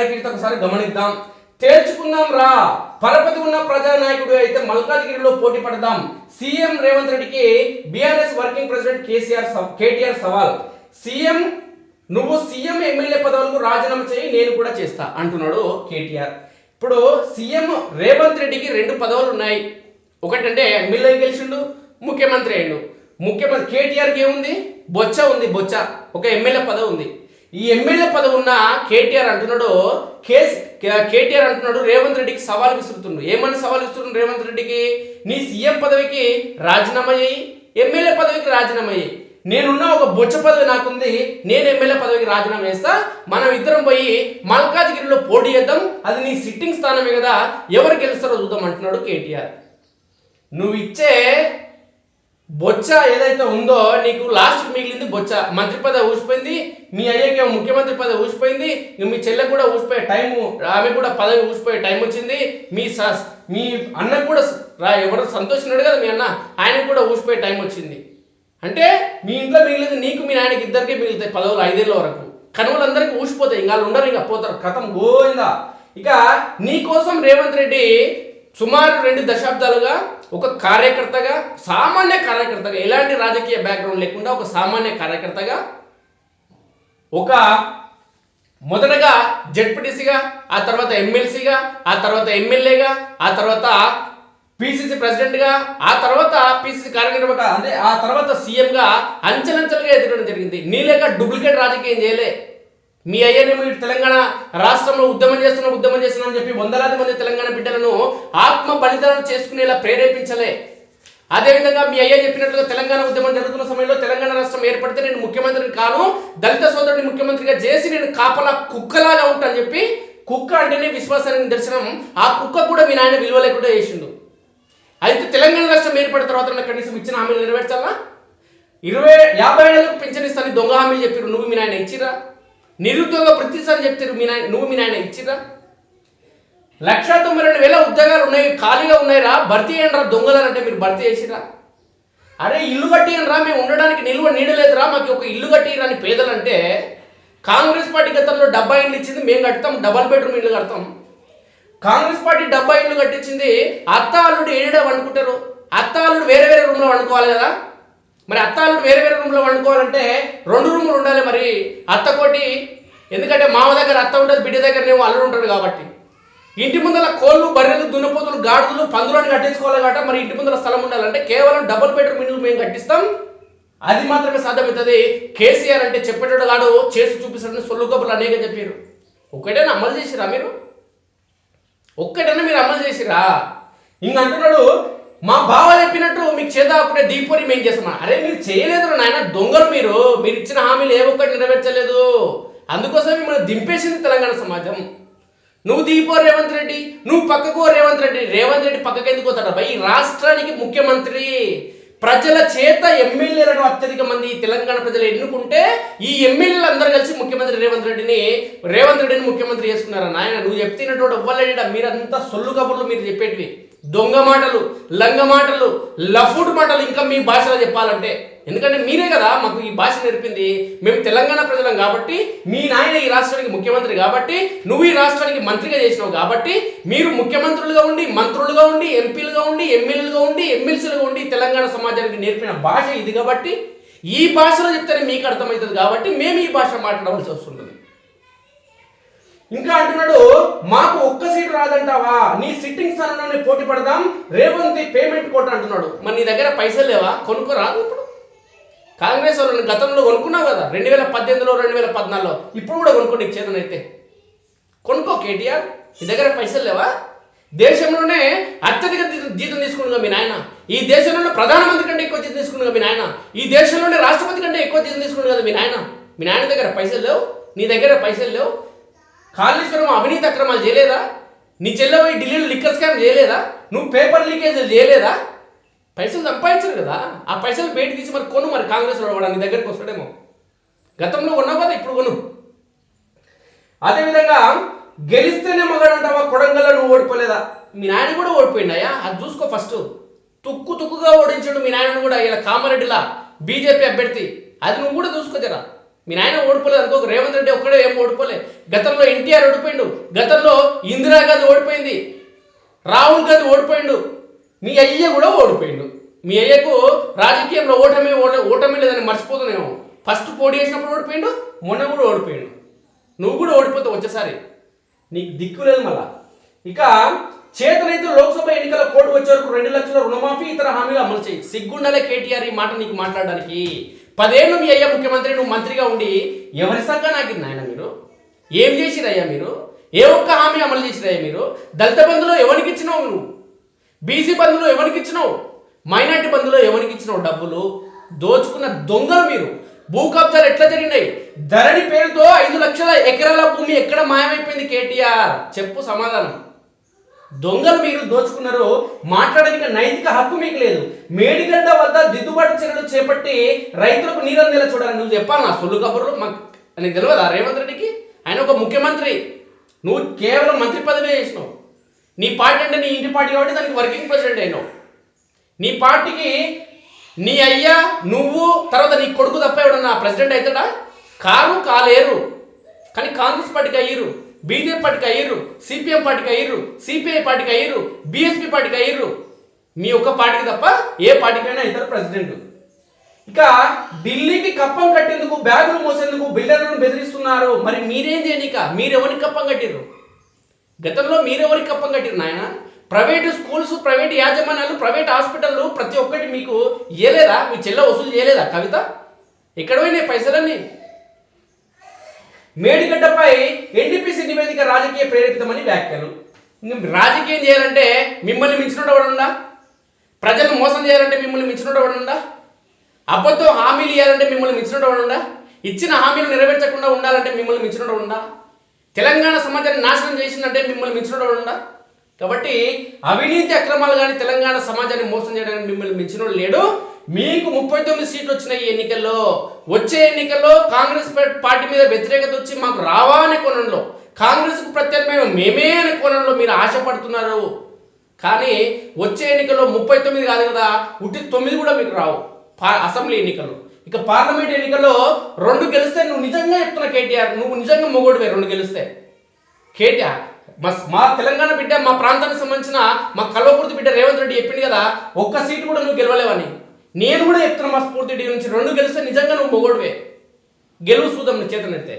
తెరకెక్కితే ఒకసారి గమనిద్దాం. తేల్చుకుందాం రా, పరపతి ఉన్న ప్రజానాయకుడు అయితే మల్కాజ్గిరిలో పోటీ పడదాం. సీఎం రేవంత్ రెడ్డికి బీఆర్ఎస్ వర్కింగ్ ప్రెసిడెంట్ కేటీఆర్ సవాల్. సీఎం నువ్వు సీఎం ఎమ్మెల్యే పదవులకు రాజీనామా చేయి, నేను కూడా చేస్తా అంటున్నాడు కేటీఆర్. ఇప్పుడు సీఎం రేవంత్ రెడ్డికి 2 పదవులు ఉన్నాయి. ఒకటంటే ఎమ్మెల్యే గెలిచిండు, ముఖ్యమంత్రి అయ్యిండు. ముఖ్యమంత్రి కేటీఆర్కి ఏముంది? బొచ్చ ఉంది, బొచ్చ ఒక ఎమ్మెల్యే పదవి ఉంది. ఈ ఎమ్మెల్యే పదవి ఉన్న కేటీఆర్ అంటున్నాడు రేవంత్ రెడ్డికి సవాల్ విసురుతుండు. ఏమని సవాల్ విసురుతుండు రేవంత్ రెడ్డికి? నీ సీఎం పదవికి రాజీనామా చేయి, ఎమ్మెల్యే పదవికి రాజీనామా చేయి. నేనున్న ఒక బొచ్చ పదవి నాకుంది, నేను ఎమ్మెల్యే పదవికి రాజీనామా చేస్తా, మనం ఇద్దరం పోయి మల్కాజ్గిరిలో పోటీ చేద్దాం, అది నీ సిట్టింగ్ స్థానమే కదా, ఎవరు గెలుస్తారో చూద్దాం అంటున్నాడు కేటీఆర్. నువ్వు ఇచ్చే బొచ్చ ఏదైతే ఉందో నీకు లాస్ట్ మిగిలింది బొచ్చ. మంత్రి పదవి ఊసిపోయింది, మీ అయ్యకేమో ముఖ్యమంత్రి పదవి ఊసిపోయింది, మీ చెల్లెకు కూడా ఊసిపోయే టైం, ఆమె కూడా పదవి ఊసిపోయే టైం వచ్చింది. మీ అన్నకు కూడా ఎవరు సంతోషిస్తున్నాడు కదా మీ అన్న, ఆయనకు కూడా ఊసిపోయే టైం వచ్చింది. అంటే మీ ఇంట్లో మిగిలింది నీకు మీ నాయనకి ఇద్దరికే మిగులుతాయి పదవులు 5 ఏళ్ళ వరకు. కనుమలందరికీ ఊసిపోతాయి, ఇంకా ఉండరు, ఇక పోతారు, కథం గోయిందా. ఇక నీ కోసం రేవంత్ రెడ్డి సుమారు 2 దశాబ్దాలుగా ఒక కార్యకర్తగా, సామాన్య కార్యకర్తగా, ఎలాంటి రాజకీయ బ్యాక్గ్రౌండ్ లేకుండా ఒక సామాన్య కార్యకర్తగా, ఒక మొదటగా జెడ్పీటీసీగా, ఆ తర్వాత ఎమ్మెల్సీగా, ఆ తర్వాత ఎమ్మెల్యేగా, ఆ తర్వాత పిసిసి ప్రెసిడెంట్గా, ఆ తర్వాత పిసిసి కార్యనిర్వాహక, అంటే ఆ తర్వాత సీఎంగా అంచెలంచెలుగా ఎదగడం జరిగింది. నీలేక డూప్లికేట్ రాజకీయం చేయలే. మీ అయ్యనేమో తెలంగాణ రాష్ట్రంలో ఉద్యమం చేస్తున్నా అని చెప్పి వందలాది మంది తెలంగాణ బిడ్డలను ఆత్మ బలిదానం చేసుకునేలా ప్రేరేపించలే. అదేవిధంగా మీ అయ్య చెప్పినట్లుగా తెలంగాణ ఉద్యమం జరుగుతున్న సమయంలో తెలంగాణ రాష్ట్రం ఏర్పడితే నేను ముఖ్యమంత్రిని కాను, దళిత సోదరుడిని ముఖ్యమంత్రిగా చేసి నేను కాపలా కుక్కలాగా ఉంటానని చెప్పి, కుక్క అంటేనే విశ్వాసానికి దర్శనం, ఆ కుక్క కూడా మీ నాయన విలువ లేకుండా చేసిండు. అయితే తెలంగాణ రాష్ట్రం ఏర్పడిన తర్వాత కనీసం ఇచ్చిన హామీలు నెరవేర్చాలా? 50 ఏళ్ళకు పింఛన్ ఇస్తాను దొంగ హామీలు చెప్పారు, నువ్వు మీ నాయన ఇచ్చిరా? నిరుద్యోగ వృత్తిస్తాను చెప్తారు నువ్వు మీ నాయన ఇచ్చిరా? 192,000 ఉద్యోగాలు ఉన్నాయి, ఖాళీగా ఉన్నాయిరా, భర్తీ చేయండి రా దొంగలంటే మీరు భర్తీ చేసిరా? అరే ఇల్లు కట్టియండి రా, మేము ఉండడానికి నిల్వ నీడలేదురా, మాకు ఒక ఇల్లు కట్టిరని పేదలంటే, కాంగ్రెస్ పార్టీ గతంలో 70 ఇండ్లు ఇచ్చింది, మేము కడతాం, డబల్ బెడ్రూమ్ ఇల్లు కడతాం. కాంగ్రెస్ పార్టీ 70 ఇండ్లు కట్టించింది, అత్త అల్లుడు ఏడా వండుకుంటారు? అత్త అల్లుడు వేరే వేరే రూమ్లో వండుకోవాలి కదా. మరి అత్త అల్లుడు వేరే వేరే రూమ్లో వండుకోవాలంటే 2 రూములు ఉండాలి. మరి అత్తకోటి, ఎందుకంటే మామ దగ్గర అత్త ఉంటుంది, బిడ్డ దగ్గర నేను అల్లుడు ఉంటాడు కాబట్టి. ఇంటి ముందర కోళ్ళు, బర్రెలు, దున్నపోతులు, గాడుదలు, పందులను కట్టించుకోవాలి కాబట్టి మరి ఇంటి ముందర స్థలం ఉండాలంటే కేవలం డబుల్ బెడ్రూమ్ ఇల్లు మేము కట్టిస్తాం, అది మాత్రమే సాధ్యమవుతుంది. కేసీఆర్ అంటే చెప్పేటోడు కాడు, చేసి చూపిస్తాడని సొల్లు కబుర్లు అనేక చెప్పారు. ఒక్కటైనా అమలు చేసిరా మీరు? ఒక్కటైనా మీరు అమలు చేసిరా? ఇంక అంటున్నాడు మా బావ చెప్పినట్టు మీకు చేద్దాకుంటే దీపోరి మేము చేస్తామా? అరే మీరు చేయలేదు నాయన, దొంగలు మీరు ఇచ్చిన హామీలు ఏ ఒక్కటి నెరవేర్చలేదు. అందుకోసం మిమ్మల్ని దింపేసింది తెలంగాణ సమాజం. నువ్వు దిగిపో రేవంత్ రెడ్డి, నువ్వు పక్కకో రేవంత్ రెడ్డి. రేవంత్ రెడ్డి పక్కకి ఎందుకు పోతాడు? ఈ రాష్ట్రానికి ముఖ్యమంత్రి, ప్రజల చేత ఎమ్మెల్యేలను అత్యధిక మంది తెలంగాణ ప్రజలు ఎన్నుకుంటే ఈ ఎమ్మెల్యేలు అందరూ కలిసి ముఖ్యమంత్రి రేవంత్ రెడ్డిని ముఖ్యమంత్రి చేసుకున్నారా నాయన? నువ్వు చెప్తున్నటువంటి ఎవ్వలేడా? మీరంతా సొల్లు కబుర్లు మీరు చెప్పేటివి, దొంగ మాటలు, లంగ మాటలు, లఫుడ్ మాటలు, ఇంకా మీ భాషలో చెప్పాలంటే. ఎందుకంటే మీరే కదా మాకు ఈ భాష నేర్పింది. మేము తెలంగాణ ప్రజలం కాబట్టి, మీ నాయన ఈ రాష్ట్రానికి ముఖ్యమంత్రి కాబట్టి, నువ్వు ఈ రాష్ట్రానికి మంత్రిగా చేసినావు కాబట్టి, మీరు ముఖ్యమంత్రులుగా ఉండి, మంత్రులుగా ఉండి, ఎంపీలుగా ఉండి, ఎమ్మెల్యేలుగా ఉండి, ఎమ్మెల్సీలుగా ఉండి తెలంగాణ సమాజానికి నేర్పిన భాష ఇది కాబట్టి, ఈ భాషలో చెప్తేనే మీకు అర్థమవుతుంది కాబట్టి మేము ఈ భాష మాట్లాడవలసి వస్తుంది. ఇంకా అంటున్నాడు మాకు ఒక్క సీటు రాదంటావా, నీ సిట్టింగ్ స్థానంలోనే పోటీ పడదాం, రేవంత్ పేమెంట్ కోట అంటున్నాడు. మరి నీ దగ్గర పైసలు లేవా? కొనుక్కోరాదు. ఇప్పుడు కాంగ్రెస్ వాళ్ళని గతంలో కొనుక్కున్నావు కదా, 2018లో 2014లో, ఇప్పుడు కూడా కొనుక్కో, నీకు చేతనైతే కొనుక్కో. కేటీఆర్ నీ దగ్గర పైసలు లేవా? దేశంలోనే అత్యధిక జీతం తీసుకున్నాగా మీ నాయన, ఈ దేశంలోనే ప్రధానమంత్రి కంటే ఎక్కువ జీతం తీసుకున్నాగా మీ నాయన, ఈ దేశంలోనే రాష్ట్రపతి కంటే ఎక్కువ జీతం తీసుకున్నాడు కదా మీ నాయన. మీ నాయన దగ్గర పైసలు లేవు, నీ దగ్గర పైసలు లేవు. కాళేశ్వరం అవినీతి అక్రమాలు చేయలేదా? నీ చెల్లెపోయి ఢిల్లీలో లిక్కర్ స్కామ్ చేయలేదా? నువ్వు పేపర్ లీకేజీలు చేయలేదా? పైసలు సంపాదించరు కదా, ఆ పైసలు బయట తీసి మరి కొను. మరి కాంగ్రెస్ వాడు నీ దగ్గరికి వస్తాడేమో. గతంలో కొన్నావు కదా, ఇప్పుడు కొను. అదేవిధంగా గెలిస్తేనే మగాడంటావా? కొడంగల్లో నువ్వు ఓడిపోలేదా? మీ నాయన కూడా ఓడిపోయిండాయా? అది చూసుకో ఫస్ట్. తుక్కుగా ఓడించాడు మీ నాయనను కూడా, ఇలా కామారెడ్డిలా బీజేపీ అభ్యర్థి, అది నువ్వు కూడా చూసుకో జరా. మీ నాయన ఓడిపోలేదు అనుకో, రేవంత్ రెడ్డి ఒక్కడే ఏం ఓడిపోలే. గతంలో ఎన్టీఆర్ ఓడిపోయిండు, గతంలో ఇందిరాగాంధీ ఓడిపోయింది, రాహుల్ గాంధీ ఓడిపోయిండు, మీ అయ్య కూడా ఓడిపోయిండు. మీ అయ్యకు రాజకీయంలో ఓటమి లేదని మర్చిపోతున్నాము. ఫస్ట్ పోటీ చేసినప్పుడు ఓడిపోయిండు, మొన్న కూడా ఓడిపోయిండు. నువ్వు కూడా ఓడిపోతావు వచ్చేసారి, నీకు దిక్కు లేదు మళ్ళా. ఇక చేతనైతే లోక్సభ ఎన్నికల కోడ్ వచ్చే వరకు 2 లక్షల రుణమాఫీ ఇతర హామీలు అమలు చేయి. సిగ్గుండాలే కేటీఆర్ ఈ మాట నీకు మాట్లాడడానికి. 10 ఏళ్ళు మీ అయ్యా ముఖ్యమంత్రి, నువ్వు మంత్రిగా ఉండి ఎవరి సగ్గా నాకింది ఆయన? మీరు ఏం చేసిరయ్యా? మీరు ఏ ఒక్క హామీ అమలు చేసిరయ్యా? మీరు దళిత బంధులో ఎవరికి ఇచ్చినావు? నువ్వు బీసీ బంధులో ఎవరికి ఇచ్చినావు? మైనార్టీ బంధులో ఎవరికి ఇచ్చినావు? డబ్బులు దోచుకున్న దొంగలు మీరు. భూ కబ్జాలు ఎట్లా జరిగినాయి? ధరణి పేరుతో 5 లక్షల ఎకరాల భూమి ఎక్కడ మాయమైపోయింది కేటీఆర్? చెప్పు సమాధానం. దొంగలు మీరు, దోచుకున్నారు. మాట్లాడడానికి నైతిక హక్కు మీకు లేదు. మేడిగడ్డ వద్ద దిద్దుబాటు చర్యలు చేపట్టి రైతులకు నీరందేలా చూడాలని నువ్వు చెప్పాలి. నా సొల్లు కబుర్లు మాకు నీకు తెలియదా? రేవంత్ రెడ్డికి ఆయన ఒక ముఖ్యమంత్రి, నువ్వు కేవలం మంత్రి పదవి చేసినావు. నీ పార్టీ అంటే నీ ఇంటి పార్టీ కాబట్టి దానికి వర్కింగ్ ప్రెసిడెంట్ అయినావు. నీ పార్టీకి నీ అయ్యా, నువ్వు, తర్వాత నీ కొడుకు తప్ప ఎవడన్నా ప్రెసిడెంట్ అవుతాడా? కాలేరు. కానీ కాంగ్రెస్ పార్టీకి అయ్యారు, బీజేపీ పార్టీకి అయ్యారు, సిపిఎం పార్టీకి అయ్యారు, సిపిఐ పార్టీకి అయ్యారు, బీఎస్పీ పార్టీకి అయ్యారు. మీ ఒక్క పార్టీకి తప్ప ఏ పార్టీకైనా ఇతర ప్రెసిడెంట్. ఇక ఢిల్లీకి కప్పం కట్టేందుకు, బ్యాగులు మోసేందుకు బిల్డర్లను బెదిరిస్తున్నారు. మరి మీరేం చేయనిక? మీరెవరికి కప్పం కట్టిర్రు? గతంలో మీరెవరికి కప్పం కట్టిరు నాయన? ప్రైవేటు స్కూల్స్, ప్రైవేట్ యాజమాన్యాలు, ప్రైవేట్ హాస్పిటళ్ళు ప్రతి ఒక్కటి మీకు ఇయ్యలేదా? మీ చెల్ల వసూలు చేయలేదా? కవిత ఎక్కడ పోయినాయి పైసలన్నీ? మేడిగడ్డపై ఎన్డీపీసీ నివేదిక రాజకీయ ప్రేరేపితమని వ్యాఖ్యలు. రాజకీయం చేయాలంటే మిమ్మల్ని మించినోడు ఎవడుండా? ప్రజలను మోసం చేయాలంటే మిమ్మల్ని మించినోడు ఎవడుండా? అబద్ధం హామీలు ఇవ్వాలంటే మిమ్మల్ని మించినోడు ఎవడుండా? ఇచ్చిన హామీలు నెరవేర్చకుండా ఉండాలంటే మిమ్మల్ని మించినోడు ఉండా? తెలంగాణ సమాజాన్ని నాశనం చేసిందంటే మిమ్మల్ని మించినోడు ఎవడుండా? కాబట్టి అవినీతి అక్రమాలు కానీ తెలంగాణ సమాజాన్ని మోసం చేయడానికి మిమ్మల్ని మించినోడు లేడు. మీకు 39 సీట్లు వచ్చిన ఈ ఎన్నికల్లో, వచ్చే ఎన్నికల్లో కాంగ్రెస్ పార్టీ మీద వ్యతిరేకత వచ్చి మాకు రావా అనే కోణంలో, కాంగ్రెస్కు ప్రత్యామ్నాయం మేమే అనే కోణంలో మీరు ఆశపడుతున్నారు. కానీ వచ్చే ఎన్నికల్లో 39 కాదు కదా, 9 కూడా మీకు రావు అసెంబ్లీ ఎన్నికల్లో. ఇక పార్లమెంట్ ఎన్నికల్లో 2 గెలిస్తే, నువ్వు నిజంగా చెప్తున్నా కేటీఆర్, నువ్వు నిజంగా మొగోడివే 2 గెలిస్తే. కేటీఆర్ మా తెలంగాణ బిడ్డ, మా ప్రాంతానికి సంబంధించిన మా కల్వకుర్తి బిడ్డ రేవంత్ రెడ్డి చెప్పింది కదా, ఒక్క సీటు కూడా నువ్వు గెలవలేవని. నేను కూడా చెప్తున్నా మా స్ఫూర్తి నుంచి 2 గెలిస్తే నిజంగా నువ్వు మొగోడివే. గెలువు చూద్దాం నీ చేతనైతే.